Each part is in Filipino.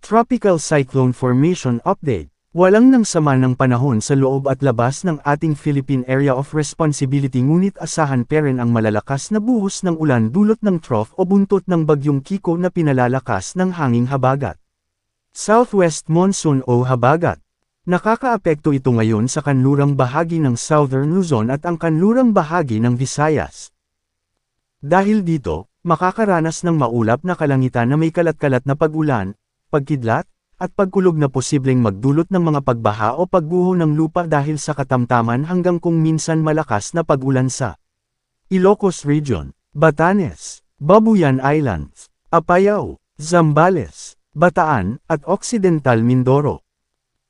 Tropical Cyclone Formation Update. Walang nang sama ng panahon sa loob at labas ng ating Philippine Area of Responsibility, ngunit asahan pa rin ang malalakas na buhos ng ulan dulot ng trough o buntot ng Bagyong Kiko na pinalalakas ng hanging habagat. Southwest Monsoon o Habagat. Nakakaapekto ito ngayon sa kanlurang bahagi ng Southern Luzon at ang kanlurang bahagi ng Visayas. Dahil dito, makakaranas ng maulap na kalangitan na may kalat-kalat na pag-ulan, pagkidlat, at pagkulog na posibleng magdulot ng mga pagbaha o pagguho ng lupa dahil sa katamtaman hanggang kung minsan malakas na pag-ulan sa Ilocos Region, Batanes, Babuyan Islands, Apayao, Zambales, Bataan, at Occidental Mindoro.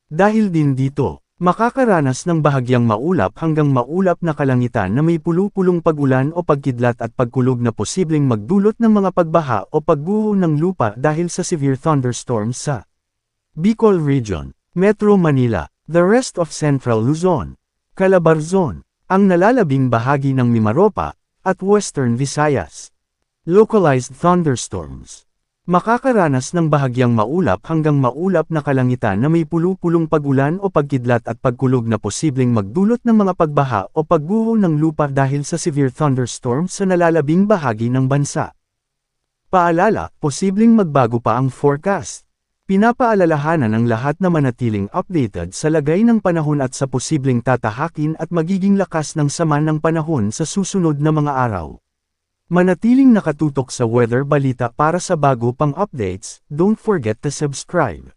Dahil din dito, makakaranas ng bahagyang maulap hanggang maulap na kalangitan na may pulu-pulong pag-ulan o pagkidlat at pagkulog na posibleng magdulot ng mga pagbaha o pagguho ng lupa dahil sa severe thunderstorms sa Bicol Region, Metro Manila, the rest of Central Luzon, Calabarzon, ang nalalabing bahagi ng Mimaropa, at Western Visayas. Localized thunderstorms. Makakaranas ng bahagyang maulap hanggang maulap na kalangitan na may pulu-pulong pag-ulan o pagkidlat at pagkulog na posibleng magdulot ng mga pagbaha o pagguho ng lupa dahil sa severe thunderstorms sa nalalabing bahagi ng bansa. Paalala, posibleng magbago pa ang forecast. Pinapaalalahanan ang lahat na manatiling updated sa lagay ng panahon at sa posibleng tatahakin at magiging lakas ng sama ng panahon sa susunod na mga araw. Manatiling nakatutok sa Weather Balita para sa bago pang updates. Don't forget to subscribe.